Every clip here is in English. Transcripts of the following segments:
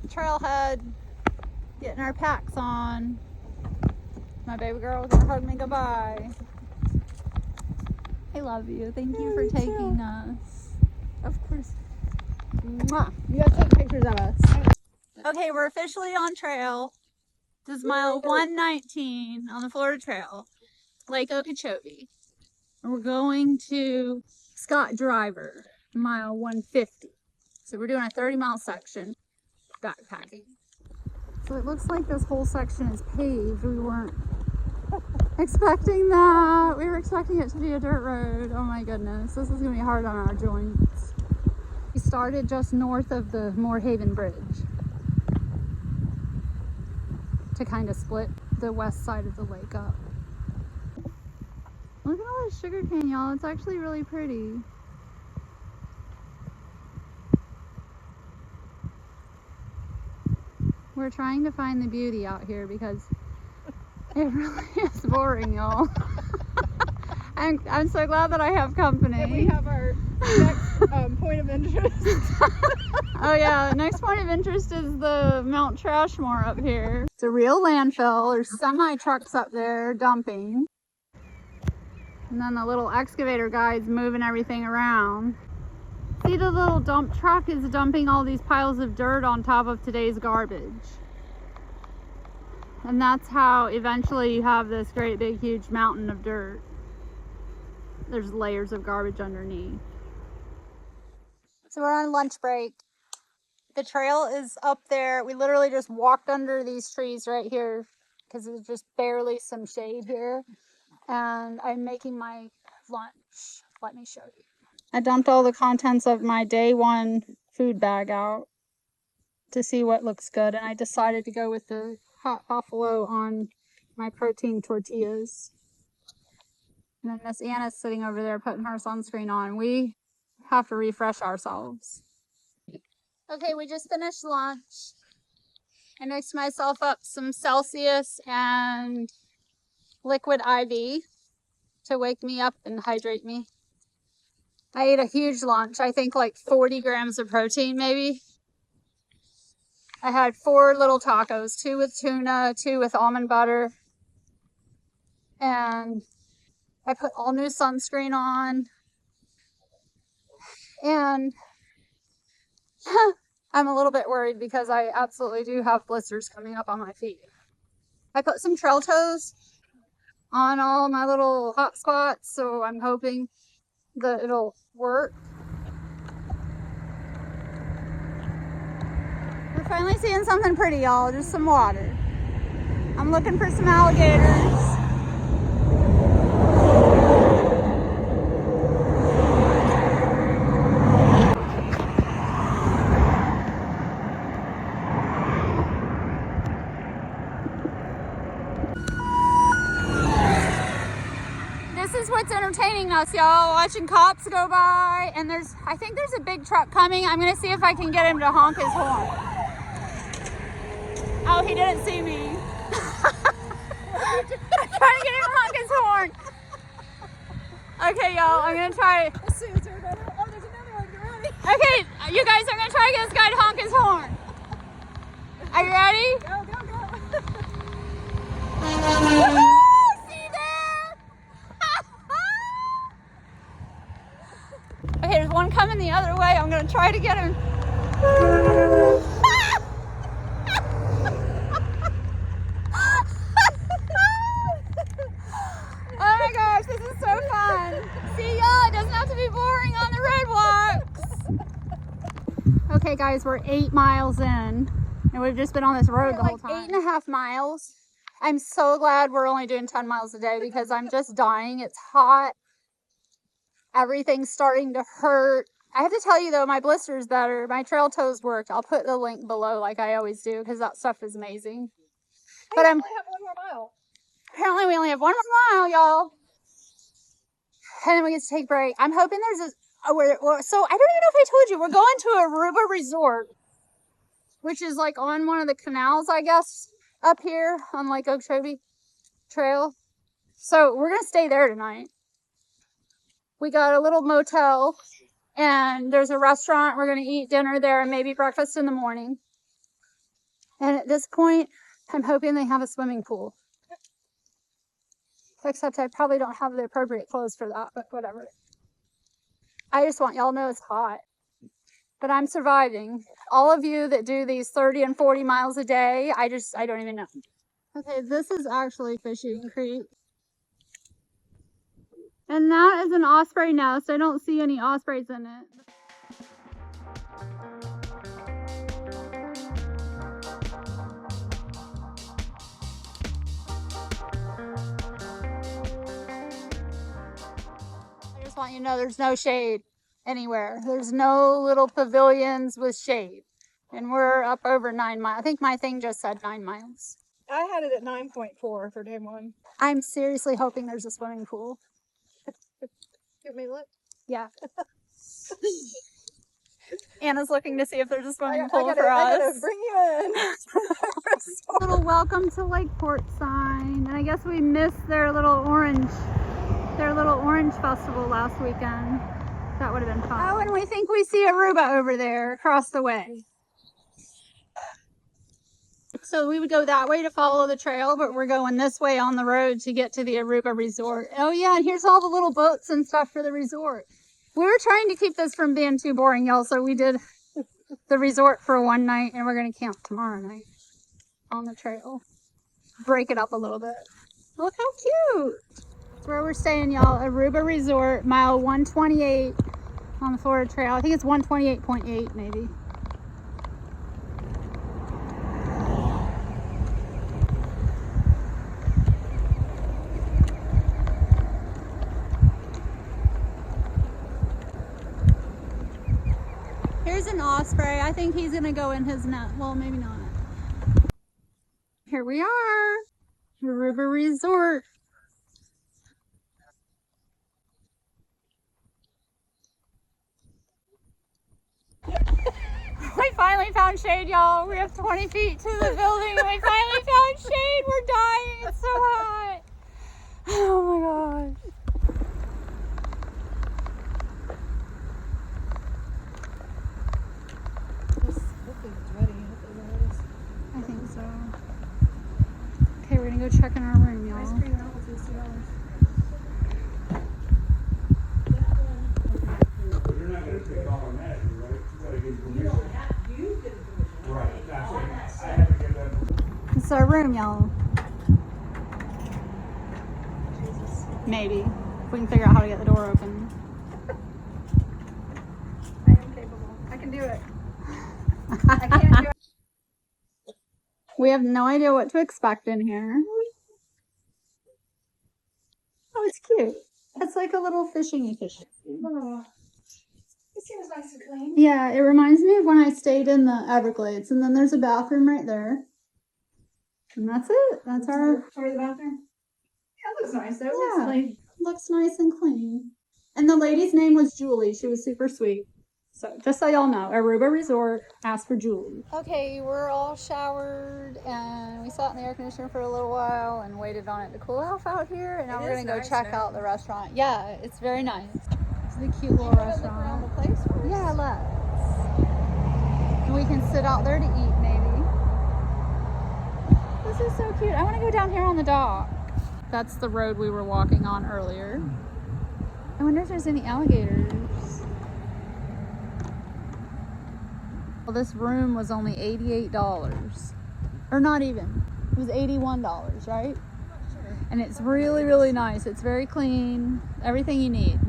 trailhead, getting our packs on. My baby girl gonna hug me goodbye. I love you. Thank you for taking us. Of course. Mwah. You guys take pictures of us. Okay, we're officially on trail. This is mile 119 on the Florida Trail, Lake Okeechobee. And we're going to Scott Driver, mile 150. So we're doing a 30-mile section, backpacking. So it looks like this whole section is paved. We weren't expecting that. We were expecting it to be a dirt road. Oh my goodness, this is gonna be hard on our joints. We started just north of the Moorehaven Bridge to kind of split the west side of the lake up. Look at all this sugar cane, y'all. It's actually really pretty. We're trying to find the beauty out here because it really is boring, y'all. I'm so glad that I have company. And we have our next point of interest. Oh yeah, the next point of interest is the Mount Trashmore up here. It's a real landfill. There's semi-trucks up there dumping. And then the little excavator guy's moving everything around. See, the little dump truck is dumping all these piles of dirt on top of today's garbage. And that's how eventually you have this great big huge mountain of dirt. There's layers of garbage underneath. So we're on lunch break. The trail is up there. We literally just walked under these trees right here because there's just barely some shade here. And I'm making my lunch. Let me show you. I dumped all the contents of my day one food bag out to see what looks good. And I decided to go with the hot buffalo on my protein tortillas. And then Miss Anna's sitting over there putting her sunscreen on. We have to refresh ourselves. Okay, we just finished lunch. I mixed myself up some Celsius and liquid IV to wake me up and hydrate me. I ate a huge lunch. I think like 40 grams of protein maybe. I had 4 little tacos, 2 with tuna, 2 with almond butter. And I put all new sunscreen on. And I'm a little bit worried because I absolutely do have blisters coming up on my feet. I put some trail toes on all my little hot spots, so I'm hoping that it'll work. We're finally seeing something pretty, y'all. Just some water. I'm looking for some alligators. This is what's entertaining us, y'all. Watching cops go by, and I think there's a big truck coming. I'm gonna see if I can get him to honk his horn. Oh, he didn't see me. I'm trying to get him to honk his horn. Okay, y'all, I'm gonna try. Let's see, is there another? Oh, there's another one. Get ready. Okay, you guys are gonna try to get this guy to honk his horn. Are you ready? Go, go, go. Woohoo! See there? Okay, there's one coming the other way. I'm gonna try to get him. Oh my gosh, this is so fun. See y'all, it doesn't have to be boring on the road walks. Okay guys, we're 8 miles in and we've just been on this road the whole time. 8.5 miles. I'm so glad we're only doing 10 miles a day because I'm just dying. It's hot. Everything's starting to hurt. I have to tell you though, my blister's better. My trail toes worked. I'll put the link below like I always do because that stuff is amazing. But I only have 1 more mile. Apparently we only have 1 more mile, y'all. And then we get to take a break. I'm hoping there's so I don't even know if I told you, we're going to Aruba Resort, which is like on one of the canals, I guess, up here on Lake Okeechobee Trail. So we're going to stay there tonight. We got a little motel and there's a restaurant. We're going to eat dinner there and maybe breakfast in the morning. And at this point, I'm hoping they have a swimming pool. Except I probably don't have the appropriate clothes for that, but whatever. I just want y'all to know it's hot. But I'm surviving. All of you that do these 30 and 40 miles a day, I don't even know. Okay, this is actually Fishing Creek. And that is an osprey nest. I don't see any ospreys in it. I just want you to know there's no shade anywhere. There's no little pavilions with shade. And we're up over 9 miles. I think my thing just said 9 miles. I had it at 9.4 for day one. I'm seriously hoping there's a swimming pool. Give me a look. Yeah. Anna's looking to see if there's a swimming pool for I us. gotta bring you in. Little welcome to Lakeport sign. And I guess we missed their little orange festival last weekend. That would have been fun. Oh, and we think we see Aruba over there across the way. So we would go that way to follow the trail, but we're going this way on the road to get to the Aruba Resort. Oh yeah, and here's all the little boats and stuff for the resort. We were trying to keep this from being too boring, y'all, so we did the resort for one night, and we're going to camp tomorrow night on the trail. Break it up a little bit. Look how cute. That's where we're staying, y'all. Aruba Resort, mile 128 on the Florida Trail. I think it's 128.8 maybe. Here's an osprey. I think he's gonna go in his net. Well, maybe not. Here we are, Aruba Resort. We finally found shade, y'all. We have 20 feet to the building and we finally found shade. We're dying. It's so hot. Oh my gosh. I think so. Okay, we're gonna go check in our room, y'all. You're not going to take automatically, right? You got to get permission. You don't have to get permission. Right. That's it. I have to get that. It's our room, y'all. Maybe. If we can figure out how to get the door open. I am capable. I can do it. I can't do it. We have no idea what to expect in here. Oh, it's cute. It's like a little fishing fish. Oh, it seems nice and clean. Yeah, it reminds me of when I stayed in the Everglades. And then there's a bathroom right there. And that's it. That's our... Or the bathroom. That looks nice though. Yeah. Looks clean. Looks nice and clean. And the lady's name was Julie. She was super sweet. So just so y'all know, Aruba Resort, ask for Julie. Okay, we're all showered and we sat in the air conditioner for a little while and waited on it to cool off out here. And now we're gonna go check out the restaurant. Yeah, it's very nice. It's a cute little restaurant. Look around the place first? Yeah, let's. And we can sit out there to eat maybe. This is so cute. I want to go down here on the dock. That's the road we were walking on earlier. I wonder if there's any alligators. Well, this room was only $88. Or not even. It was $81, right? Sure. And it's really, really nice. It's very clean. Everything you need.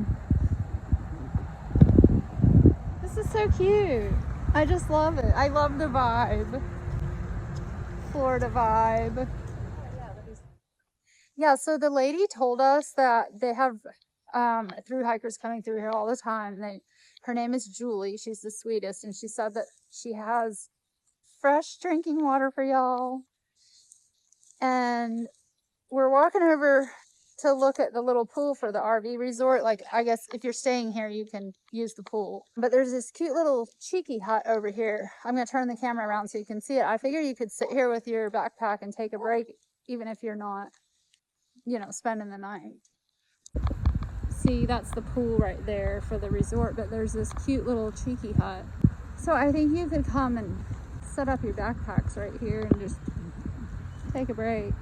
This is so cute. I just love it. I love the vibe. Florida vibe. Yeah, so the lady told us that they have through hikers coming through here all the time. Her name is Julie. She's the sweetest. And she said that she has fresh drinking water for y'all. And we're walking over to look at the little pool for the RV resort. Like, I guess if you're staying here, you can use the pool. But there's this cute little cheeky hut over here. I'm going to turn the camera around so you can see it. I figure you could sit here with your backpack and take a break, even if you're not, you know, spending the night. See, that's the pool right there for the resort, but there's this cute little cheeky hut. So I think you could come and set up your backpacks right here and just take a break.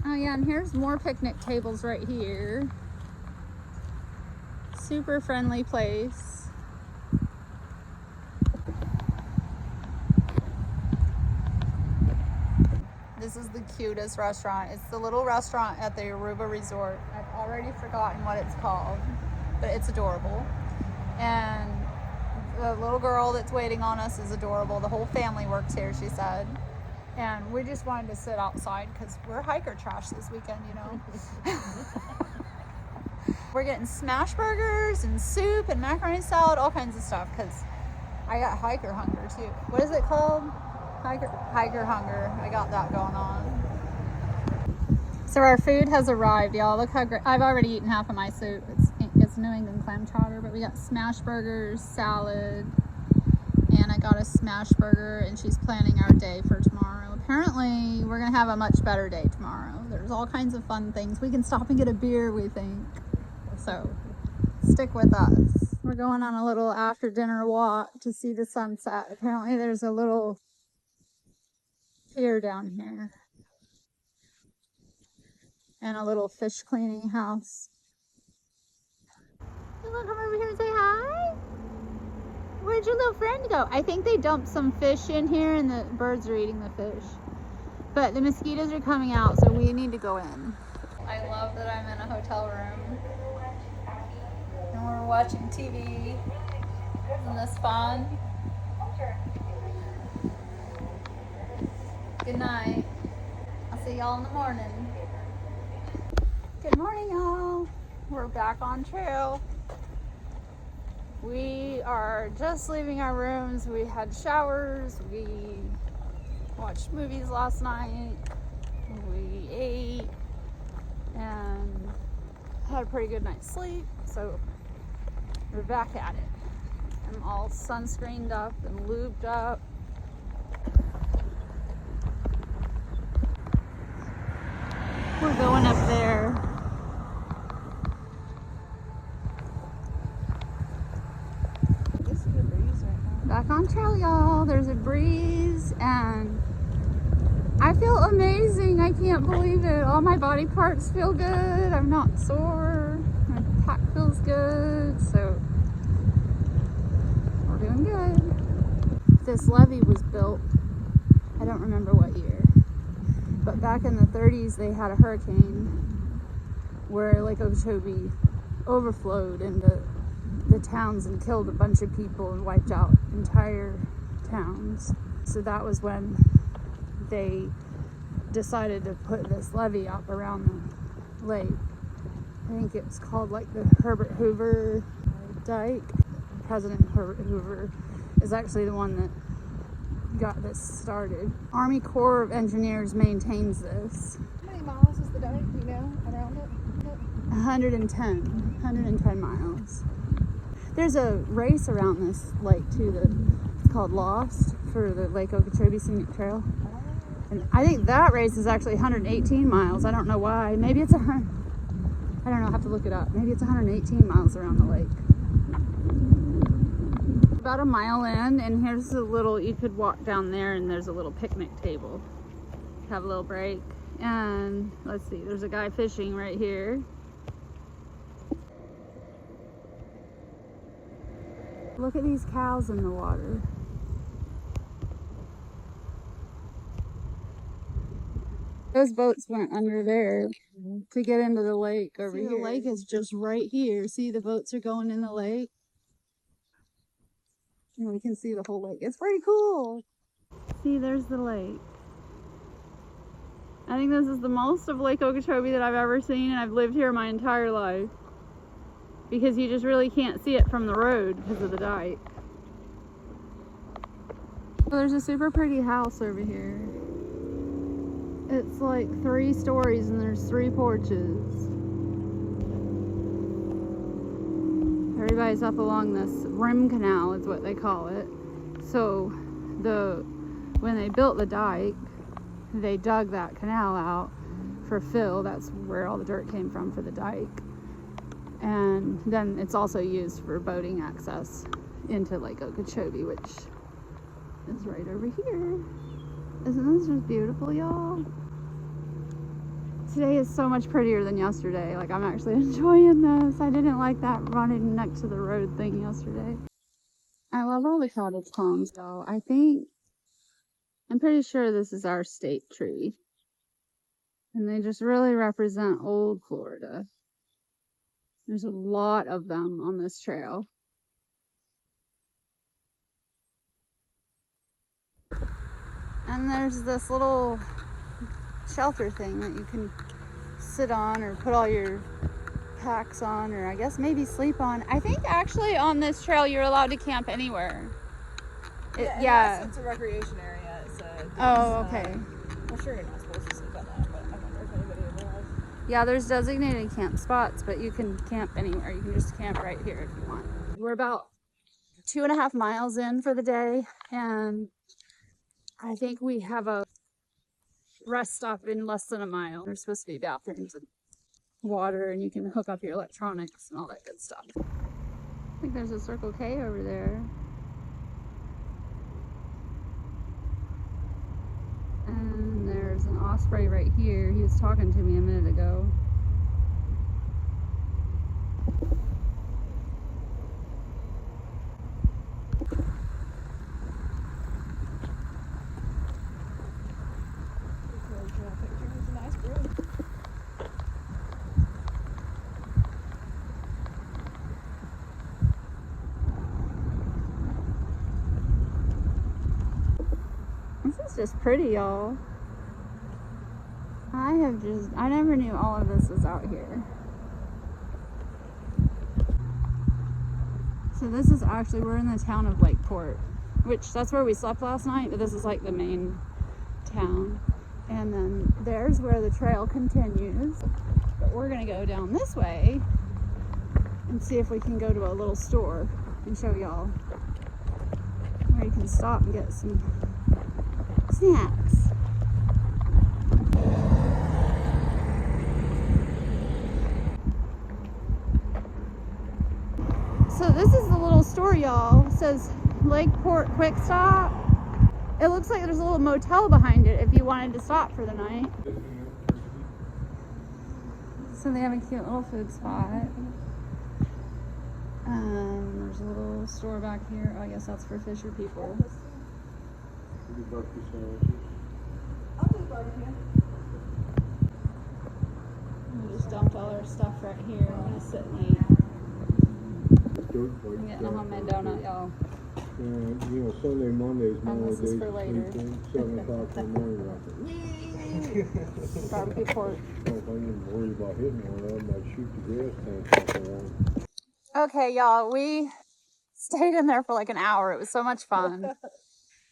Oh yeah, and here's more picnic tables right here. Super friendly place. This is the cutest restaurant. It's the little restaurant at the Aruba Resort. I've already forgotten what it's called, but it's adorable. And the little girl that's waiting on us is adorable. The whole family works here, she said. And we just wanted to sit outside because we're hiker trash this weekend, you know. We're getting smash burgers and soup and macaroni salad, all kinds of stuff, because I got hiker hunger too. What is it called? Hiker hunger. I got that going on. So our food has arrived, y'all. Look how great. I've already eaten half of my soup. It's New England clam chowder, but we got smash burgers, salad, and I got a smash burger, and she's planning our day for tomorrow. Apparently, we're gonna have a much better day tomorrow. There's all kinds of fun things. We can stop and get a beer, we think. So stick with us. We're going on a little after dinner walk to see the sunset. Apparently there's a little pier down here and a little fish cleaning house. You wanna come over here and say hi? Where'd your little friend go? I think they dumped some fish in here and the birds are eating the fish. But the mosquitoes are coming out, so we need to go in. I love that I'm in a hotel room and we're watching TV. Isn't this fun? Good night. I'll see y'all in the morning. Good morning, y'all. We're back on trail. We are just leaving our rooms. We had showers. We watched movies last night. We ate and had a pretty good night's sleep. So we're back at it. I'm all sunscreened up and lubed up. We're going up there. This is a breeze right now. Back on trail, y'all. There's a breeze and I feel amazing. I can't believe it. All my body parts feel good. I'm not sore. My pack feels good. So we're doing good. This levee was built, I don't remember what year, but back in the 30s they had a hurricane where Lake Okeechobee overflowed into the towns and killed a bunch of people and wiped out entire towns. So that was when they decided to put this levee up around the lake. I think it was called like the Herbert Hoover Dike. President Herbert Hoover is actually the one that got this started. Army Corps of Engineers maintains this. How many miles is the dike, you know, around it? 110 miles. There's a race around this lake too, it's called Lost, for the Lake Okeechobee Scenic Trail. And I think that race is actually 118 miles. I don't know why. Maybe it's I don't know, I'll have to look it up. Maybe it's 118 miles around the lake. About a mile in, and here's a little, you could walk down there and there's a little picnic table. Have a little break. And let's see, there's a guy fishing right here. Look at these cows in the water. Those boats went under there to get into the lake over here. The lake is just right here. See, the boats are going in the lake. And we can see the whole lake. It's pretty cool. See, there's the lake. I think this is the most of Lake Okeechobee that I've ever seen, and I've lived here my entire life. Because you just really can't see it from the road because of the dike. So there's a super pretty house over here. It's like 3 stories and there's 3 porches. Everybody's up along this rim canal is what they call it. So when they built the dike, they dug that canal out for fill. That's where all the dirt came from for the dike. And then it's also used for boating access into Lake Okeechobee, which is right over here. Isn't this just beautiful, y'all? Today is so much prettier than yesterday. Like, I'm actually enjoying this. I didn't like that running next to the road thing yesterday. I love all the cottage palms, though. I'm pretty sure this is our state tree. And they just really represent old Florida. There's a lot of them on this trail. And there's this little shelter thing that you can sit on or put all your packs on, or I guess maybe sleep on. I think actually on this trail you're allowed to camp anywhere. Yeah. It's a recreation area. Okay. I'm sure you're not supposed to sleep on that, but I wonder if anybody ever has. Yeah, there's designated camp spots, but you can camp anywhere. You can just camp right here if you want. We're about 2.5 miles in for the day, and I think we have a rest stop in less than a mile. There's supposed to be bathrooms and water, and you can hook up your electronics and all that good stuff. I think there's a Circle K over there. And there's an osprey right here. He was talking to me a minute ago. This is just pretty, y'all. I never knew all of this was out here. So this is actually, we're in the town of Lakeport, which that's where we slept last night, but this is like the main town. And then there's where the trail continues. But we're gonna go down this way and see if we can go to a little store and show y'all where you can stop and get some snacks. So this is the little store, y'all. It says Lakeport Quick Stop. It looks like there's a little motel behind it if you wanted to stop for the night. So they have a cute little food spot. There's a little store back here. Oh, I guess that's for fisher people. I'll take barbecue. We just dumped all our stuff right here. I'm gonna sit and eat. I'm getting a homemade donut, y'all. Sunday, Mondays, And this is for later. 7 o'clock in the morning. Barbecue pork. I didn't worry about hitting one of them. I'd shoot the gas tank off the one. Okay, y'all, we stayed in there for like an hour. It was so much fun.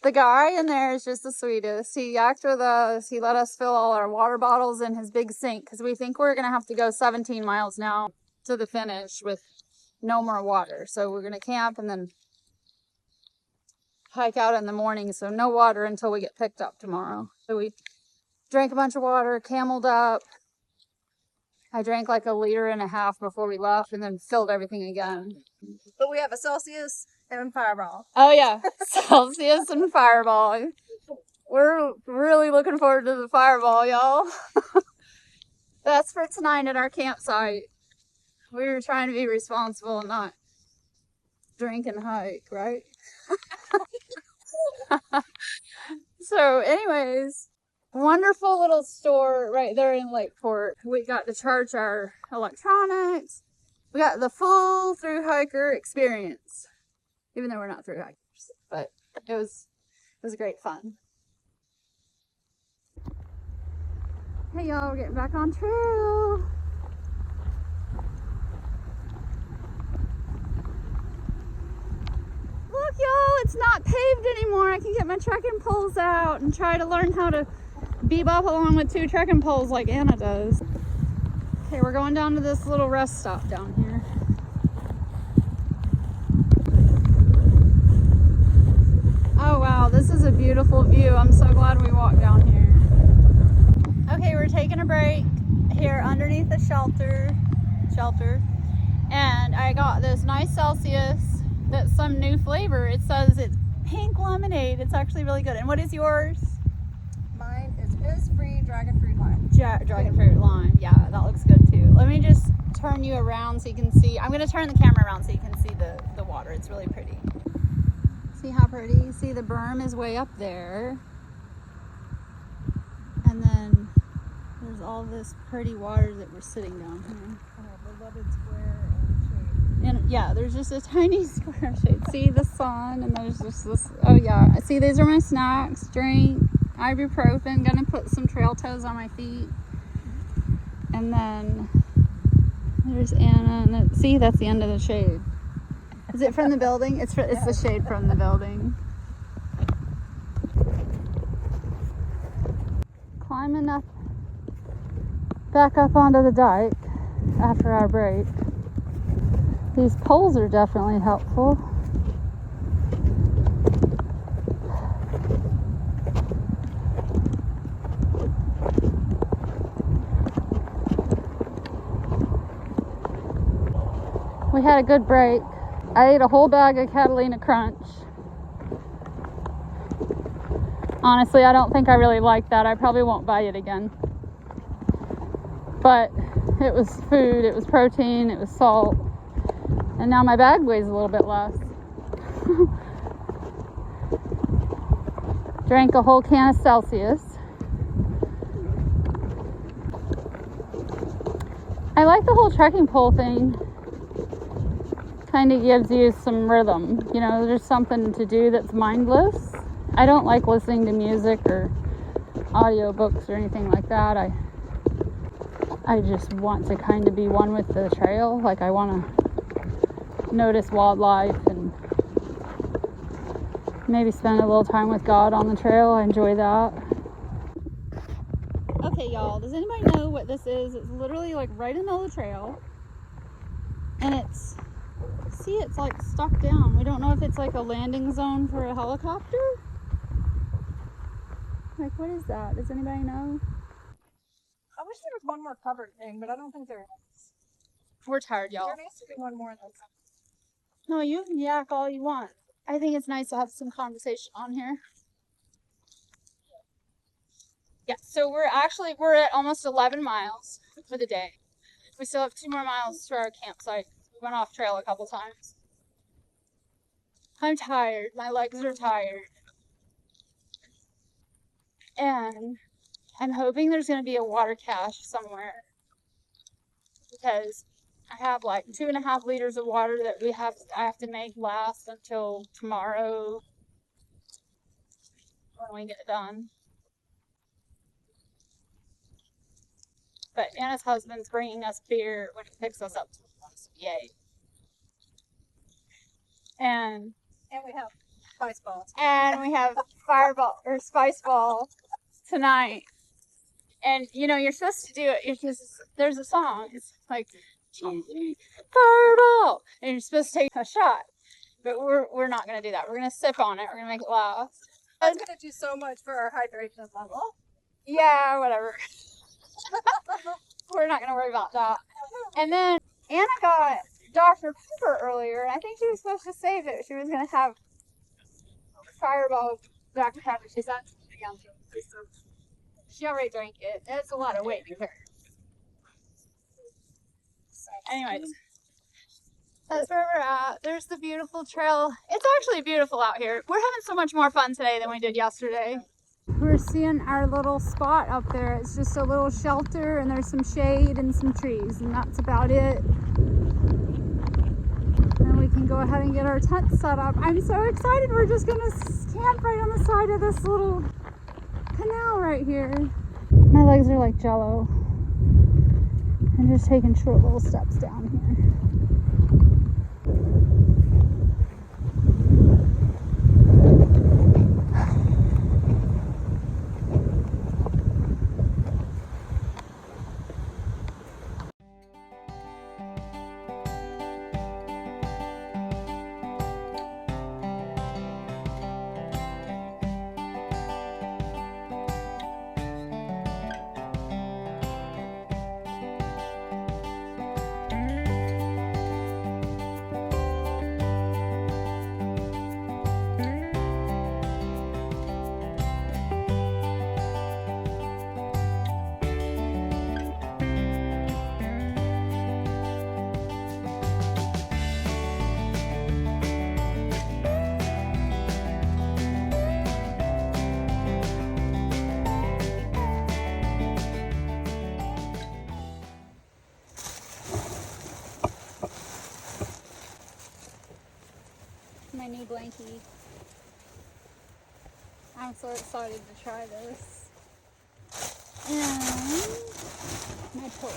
The guy in there is just the sweetest. He yacked with us. He let us fill all our water bottles in his big sink because we think we're going to have to go 17 miles now to the finish with no more water. So we're going to camp and then hike out in the morning. So no water until we get picked up tomorrow. So we drank a bunch of water, cameled up. I drank like 1.5 liters before we left and then filled everything again. But we have a Celsius and Fireball. Oh yeah, Celsius and Fireball. We're really looking forward to the Fireball, y'all. That's for tonight at our campsite. We were trying to be responsible and not drink and hike, right? So anyways, wonderful little store right there in Lakeport. We got to charge our electronics. We got the full through hiker experience. Even though we're not through hikers, but it was great fun. Hey y'all, we're getting back on trail. Look y'all, it's not paved anymore. I can get my trekking poles out and try to learn how to bebop along with 2 trekking poles like Anna does. Okay, we're going down to this little rest stop down here. Oh wow, this is a beautiful view. I'm so glad we walked down here. Okay, we're taking a break here underneath the shelter. And I got this nice Celsius that's some new flavor. It says it's pink lemonade. It's actually really good. And what is yours? Mine is fizz-free dragon fruit lime. Dragon fruit lime. Yeah, that looks good too. Let me just turn you around so you can see. I'm going to turn the camera around so you can see the water. It's really pretty. See how pretty? See, the berm is way up there. And then there's all this pretty water that we're sitting down here. Beloved square and shade. And yeah, there's just a tiny square of shade. See the sun, and there's just this. Oh yeah, see, these are my snacks, drink, ibuprofen. Gonna put some trail toes on my feet. And then there's Anna, and see, that's the end of the shade. Is it from the building? It's the shade from the building. Climbing up, back up onto the dike after our break. These poles are definitely helpful. We had a good break. I ate a whole bag of Catalina Crunch. Honestly, I don't think I really like that. I probably won't buy it again. But it was food, it was protein, it was salt. And now my bag weighs a little bit less. Drank a whole can of Celsius. I like the whole trekking pole thing. Kind of gives you some rhythm. You know, there's something to do that's mindless. I don't like listening to music or audiobooks or anything like that. I just want to kind of be one with the trail. Like, I want to notice wildlife and maybe spend a little time with God on the trail. I enjoy that. Okay, y'all, does anybody know what this is? It's literally like right in the middle of the trail. And it's like stuck down. We don't know if it's like a landing zone for a helicopter. Like, what is that? Does anybody know? I wish there was one more covered thing, but I don't think there is. We're tired, y'all. There needs to be one more that's No, you can yak all you want. I think it's nice to have some conversation on here. Yeah, so we're at almost 11 miles for the day. We still have 2 more miles to our campsite. We went off trail a couple times. I'm tired. My legs are tired. And I'm hoping there's going to be a water cache somewhere. Because I have like 2.5 liters of water that I have to make last until tomorrow when we get done. But Anna's husband's bringing us beer when he picks us up. Yay. And we have spice balls. And we have spice ball tonight. And you know, you're supposed to do it. There's a song. It's like fireball, and you're supposed to take a shot. But we're not gonna do that. We're gonna sip on it. We're gonna make it last. That's gonna do so much for our hydration level. Yeah, whatever. We're not gonna worry about that. And then Anna got Dr. Pepper earlier, and I think she was supposed to save it. She was gonna have fireball Dr. Pepper. She said she already drank it. It's a lot of weight to her. Anyways, that's where we're at. There's the beautiful trail. It's actually beautiful out here. We're having so much more fun today than we did yesterday. We're seeing our little spot up there. It's just a little shelter, and there's some shade and some trees, and that's about it. And we can go ahead and get our tent set up. I'm so excited. We're just gonna camp right on the side of this little canal right here. My legs are like jello. I'm just taking short little steps down here. my new blankie. I'm so excited to try this. And my pillow.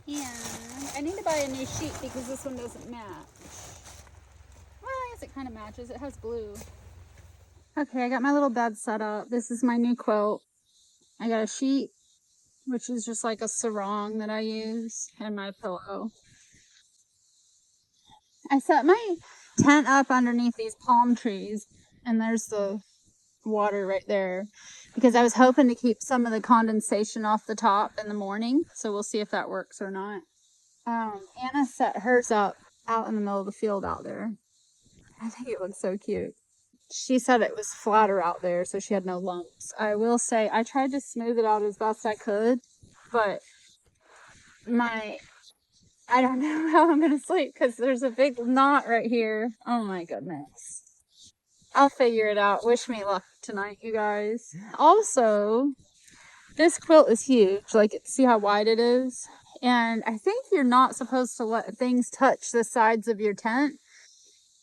And I need to buy a new sheet because this one doesn't match. Well, I guess it kind of matches. It has blue. Okay, I got my little bed set up. This is my new quilt. I got a sheet, which is just like a sarong that I use, and my pillow. I set my tent up underneath these palm trees, and there's the water right there, because I was hoping to keep some of the condensation off the top in the morning, so we'll see if that works or not. Anna set hers up out in the middle of the field out there. I think it looks so cute. She said it was flatter out there, so she had no lumps. I will say, I tried to smooth it out as best I could, but I don't know how I'm going to sleep because there's a big knot right here. Oh my goodness. I'll figure it out. Wish me luck tonight, you guys. Also, this quilt is huge. Like, see how wide it is? And I think you're not supposed to let things touch the sides of your tent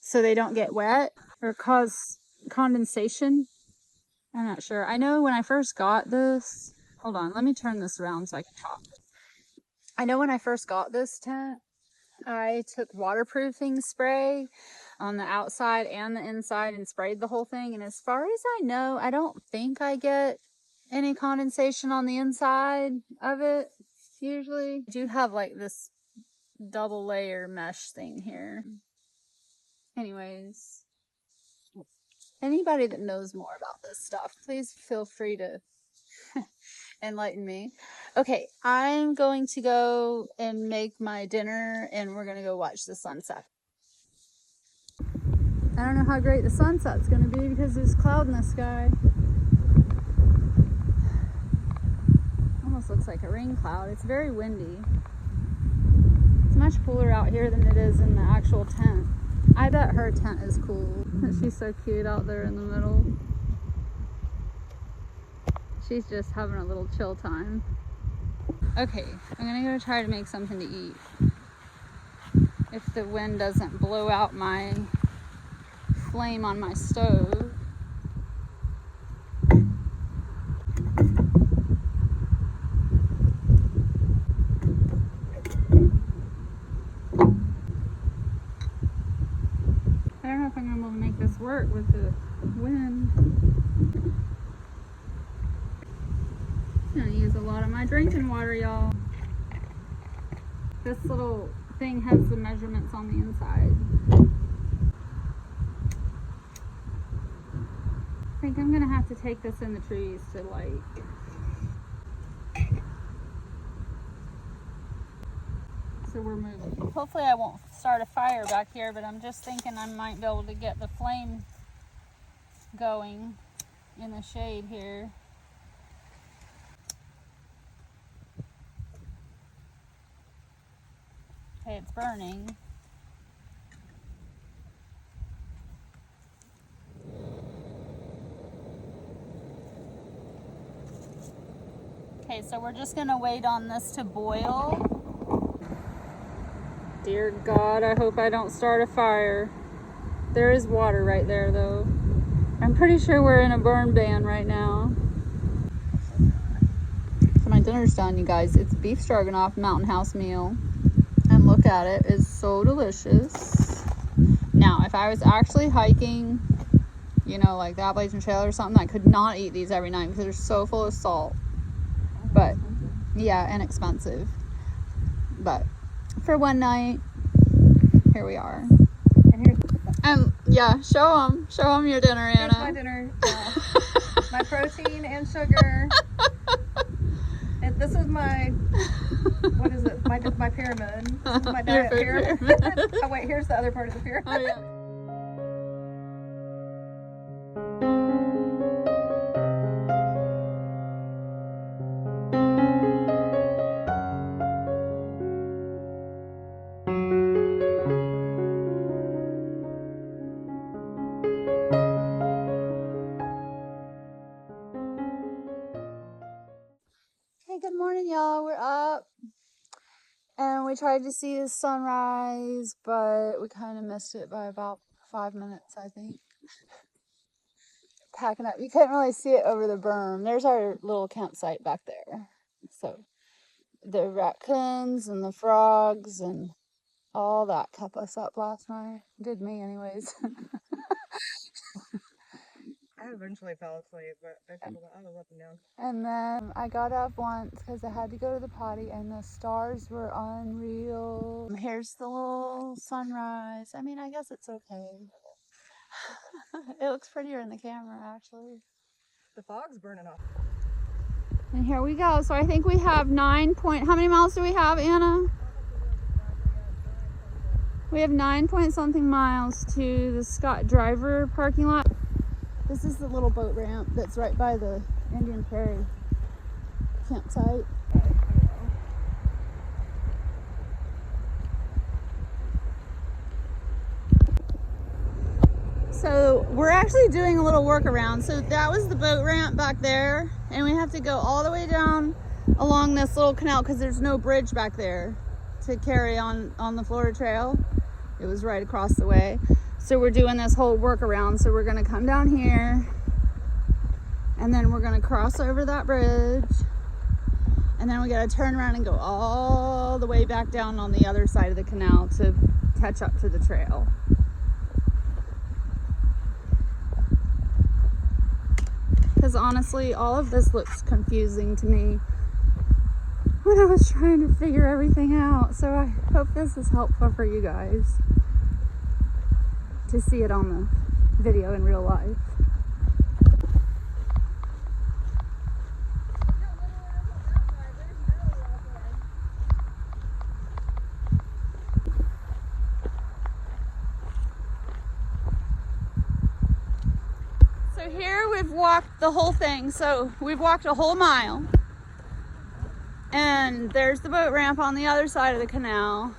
so they don't get wet or cause condensation. I'm not sure. I know when I first got this, hold on, let me turn this around so I can talk. I know when I first got this tent, I took waterproofing spray on the outside and the inside and sprayed the whole thing. And as far as I know, I don't think I get any condensation on the inside of it. Usually I do have like this double layer mesh thing here. Anyways, anybody that knows more about this stuff, please feel free to enlighten me. Okay, I'm going to go and make my dinner and we're gonna go watch the sunset. I don't know how great the sunset's gonna be because there's cloud in the sky. Almost looks like a rain cloud. It's very windy. It's much cooler out here than it is in the actual tent. I bet her tent is cool. She's so cute out there in the middle. She's just having a little chill time. Okay, I'm gonna go try to make something to eat. If the wind doesn't blow out my flame on my stove. I don't know if I'm gonna be able to make this work with the wind. I'm gonna use a lot of my drinking water, y'all. This little thing has the measurements on the inside. I think I'm gonna have to take this in the trees to light. So we're moving. Hopefully I won't start a fire back here, but I'm just thinking I might be able to get the flame going in the shade here. Okay, it's burning. Okay, so we're just gonna wait on this to boil. Dear God, I hope I don't start a fire. There is water right there though. I'm pretty sure we're in a burn ban right now. So my dinner's done, you guys. It's beef stroganoff Mountain House meal. And look at it, it's so delicious. Now, if I was actually hiking, you know, like the Appalachian Trail or something, I could not eat these every night because they're so full of salt. But yeah, and expensive. But for one night, here we are. And here's yeah, show them your dinner, Anna. here's my dinner. My protein and sugar. And this is my, what is it? My pyramid. This is my diet pyramid. Oh wait, here's the other part of the pyramid. Oh, yeah. Good morning, y'all. We're up and we tried to see the sunrise, but we kind of missed it by about 5 minutes, I think. Packing up. You couldn't really see it over the berm. There's our little campsite back there. So the raccoons and the frogs and all that kept us up last night. Did me anyways. I eventually fell asleep, but I was up and down. And then I got up once because I had to go to the potty and the stars were unreal. Here's the little sunrise. I mean, I guess it's okay. It looks prettier in the camera, actually. The fog's burning off. And here we go. So I think we have how many miles do we have, Anna? We have 9-point-something miles to the Scott Driver parking lot. This is the little boat ramp that's right by the Indian Prairie Campsite. So we're actually doing a little workaround. So that was the boat ramp back there, and we have to go all the way down along this little canal because there's no bridge back there to carry on the Florida Trail. It was right across the way. So we're doing this whole workaround. So we're gonna come down here, and then we're gonna cross over that bridge, and then we gotta turn around and go all the way back down on the other side of the canal to catch up to the trail. Because honestly, all of this looks confusing to me when I was trying to figure everything out. So I hope this is helpful for you guys to see it on the video in real life. So here we've walked the whole thing. So we've walked a whole mile. And there's the boat ramp on the other side of the canal.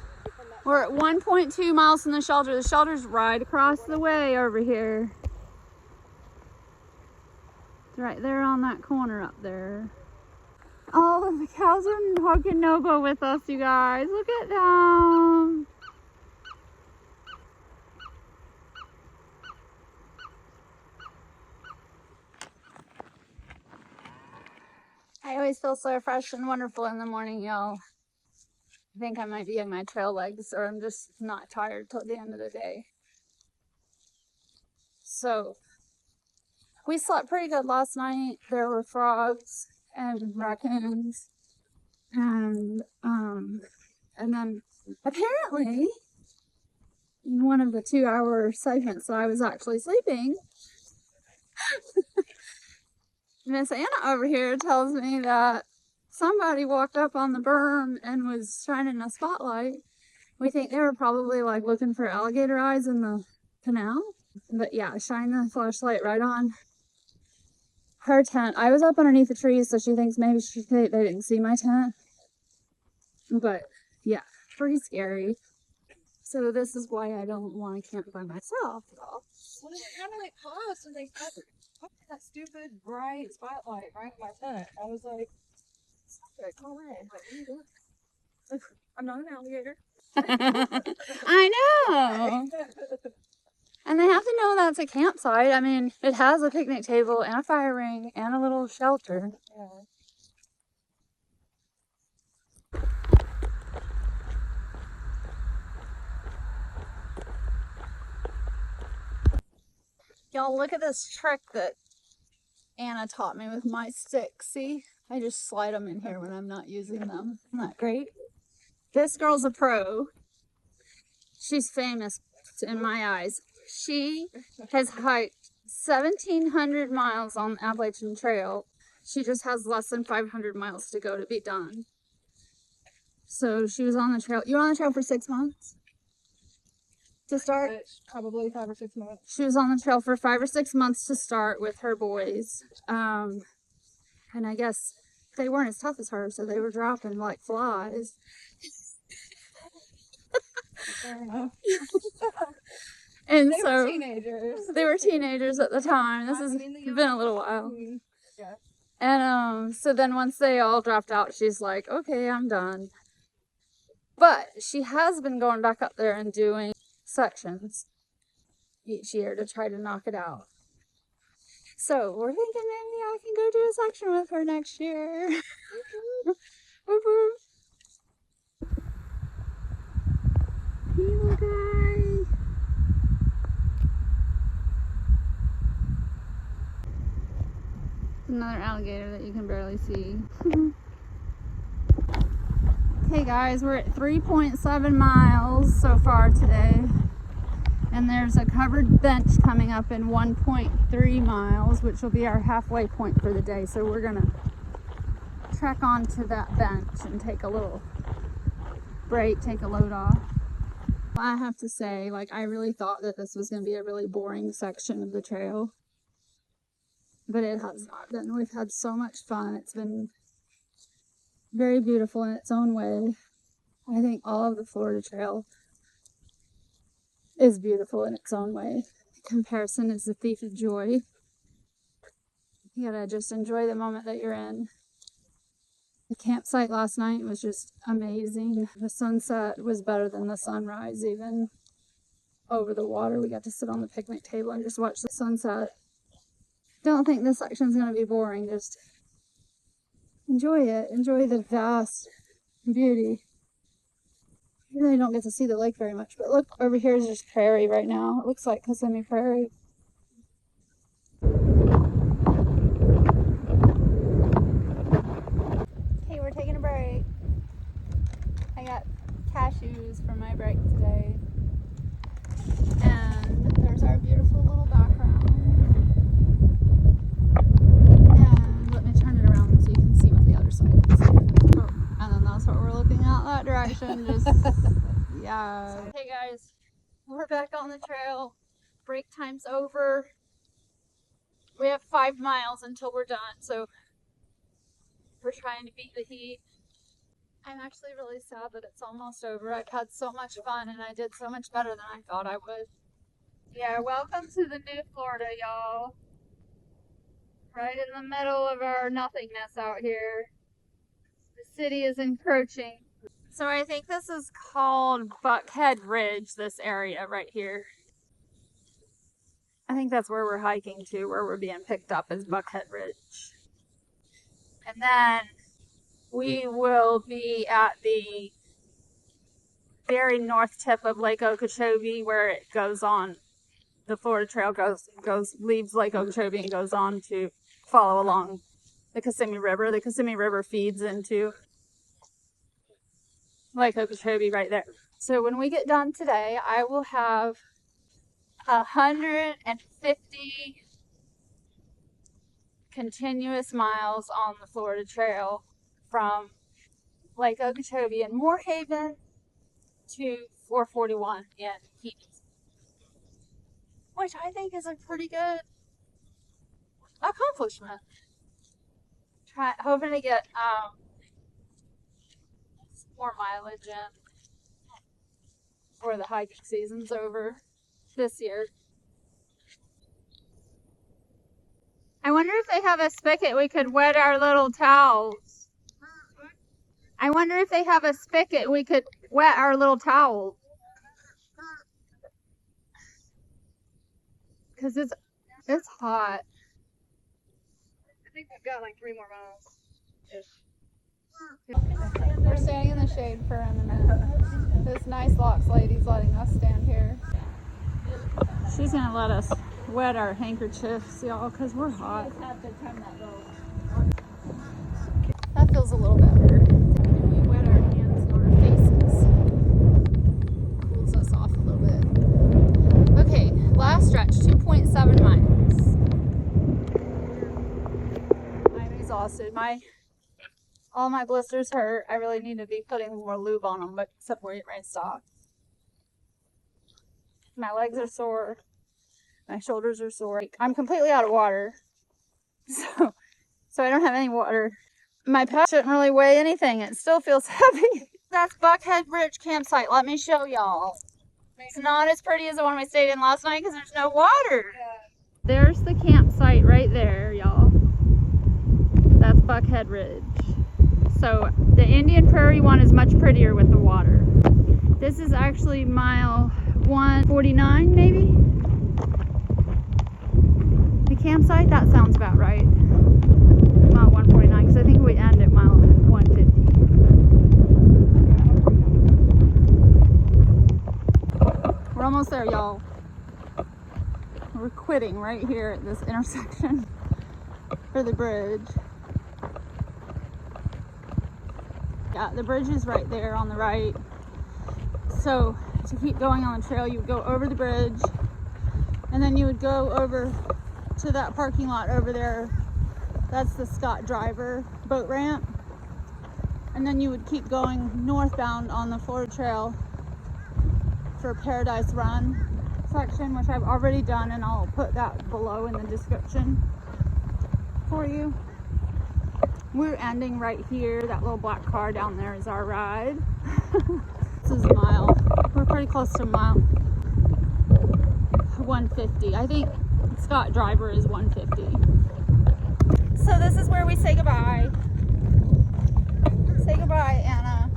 We're at 1.2 miles from the shelter. The shelter's right across the way over here. It's right there on that corner up there. Oh, the cows are hugging Nobo with us, you guys. Look at them. I always feel so fresh and wonderful in the morning, y'all. I think I might be in my trail legs, or I'm just not tired till the end of the day. So, we slept pretty good last night. There were frogs and raccoons, and then apparently, in one of the 2-hour segments that I was actually sleeping, Miss Anna over here tells me that somebody walked up on the berm and was shining a spotlight. We think they were probably like looking for alligator eyes in the canal. But yeah, shine the flashlight right on her tent. I was up underneath the trees, so she thinks maybe they didn't see my tent. But yeah, pretty scary. So this is why I don't want to camp by myself, y'all. Well, they're kind of like close, and they put that stupid bright spotlight right in my tent. I was like, go away. I'm not an alligator. I know. And they have to know that's a campsite. I mean, it has a picnic table and a fire ring and a little shelter. Yeah. Y'all, look at this trick that Anna taught me with my sticks. See? I just slide them in here when I'm not using them. Isn't that great? This girl's a pro. She's famous in my eyes. She has hiked 1,700 miles on the Appalachian Trail. She just has less than 500 miles to go to be done. So she was on the trail. You were on the trail for 6 months? To start? Probably 5 or 6 months. She was on the trail for 5 or 6 months to start with her boys. And I guess they weren't as tough as her, so they were dropping like flies. Fair enough. And They so were teenagers. they were teenagers at the time. This has been a little while. Yeah. And so then once they all dropped out, she's like, okay, I'm done. But she has been going back up there and doing sections each year to try to knock it out. So we're thinking maybe I can go do a section with her next year. Hey, little guy. Another alligator that you can barely see. Okay guys, we're at 3.7 miles so far today. And there's a covered bench coming up in 1.3 miles, which will be our halfway point for the day. So we're gonna trek onto that bench and take a little break, take a load off. I have to say, like, I really thought that this was gonna be a really boring section of the trail. But it has not been. We've had so much fun. It's been very beautiful in its own way. I think all of the Florida Trail is beautiful in its own way. Comparison is the thief of joy. You gotta just enjoy the moment that you're in. The campsite last night was just amazing. The sunset was better than the sunrise, even over the water. We got to sit on the picnic table and just watch the sunset. Don't think this section's gonna be boring. Just enjoy it. Enjoy the vast beauty. You really don't get to see the lake very much, but look, over here is just prairie right now. It looks like Kissimmee Prairie. Okay, we're taking a break. I got cashews for my break today. And there's our beautiful little background. And let me turn it around so you can see what the other side is. Oh, and then that's what we're looking out that direction. Just yeah. Hey guys, we're back on the trail. Break time's over. We have 5 miles until we're done, so we're trying to beat the heat. I'm actually really sad that it's almost over. I've had so much fun and I did so much better than I thought I would. Yeah, welcome to the new Florida, y'all. Right in the middle of our nothingness out here. The city is encroaching. So I think this is called Buckhead Ridge, this area right here. I think that's where we're hiking to, where we're being picked up is Buckhead Ridge. And then we will be at the very north tip of Lake Okeechobee, where it goes on. The Florida Trail leaves Lake Okeechobee and goes on to follow along the Kissimmee River. The Kissimmee River feeds into Lake Okeechobee right there. So when we get done today, I will have 150 continuous miles on the Florida Trail from Lake Okeechobee in Moorehaven to 441 in Keys, which I think is a pretty good accomplishment. Hoping to get more mileage in before the hiking season's over this year. I wonder if they have a spigot we could wet our little towels. I wonder if they have a spigot we could wet our little towels. Because it's hot. I think we've got like 3 more miles. We're standing in the shade for a minute. This nice locks lady's letting us stand here. She's gonna let us wet our handkerchiefs, y'all, because we're hot. That feels a little better. We wet our hands and our faces. Cools us off a little bit. Okay, last stretch, 2.7 miles. I'm exhausted. All my blisters hurt. I really need to be putting more lube on them, but except where my socks. My legs are sore. My shoulders are sore. I'm completely out of water. So I don't have any water. My pack shouldn't really weigh anything. It still feels heavy. That's Buckhead Ridge Campsite. Let me show y'all. It's not as pretty as the one we stayed in last night because there's no water. There's the campsite right there, y'all. That's Buckhead Ridge. So the Indian Prairie one is much prettier with the water. This is actually mile 149, maybe? The campsite? That sounds about right. Mile 149, because I think we end at mile 150. We're almost there, y'all. We're quitting right here at this intersection for the bridge. Yeah, the bridge is right there on the right. So to keep going on the trail, you would go over the bridge, and then you would go over to that parking lot over there. That's the Scott Driver boat ramp. And then you would keep going northbound on the Florida Trail for Paradise Run section, which I've already done, and I'll put that below in the description for you. We're ending right here. That little black car down there is our ride. This is mile. We're pretty close to mile 150. I think Scott Driver is 150. So this is where we say goodbye. Say goodbye, Anna.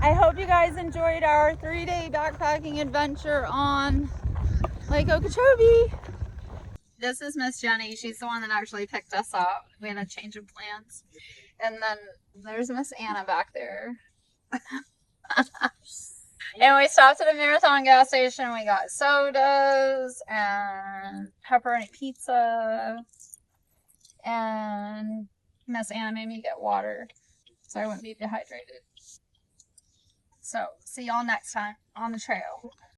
I hope you guys enjoyed our 3-day backpacking adventure on Lake Okeechobee. This is Miss Jenny. She's the one that actually picked us up. We had a change of plans. And then there's Miss Anna back there. And we stopped at a Marathon gas station. We got sodas and pepperoni pizza. And Miss Anna made me get water so I wouldn't be dehydrated. So, see y'all next time on the trail.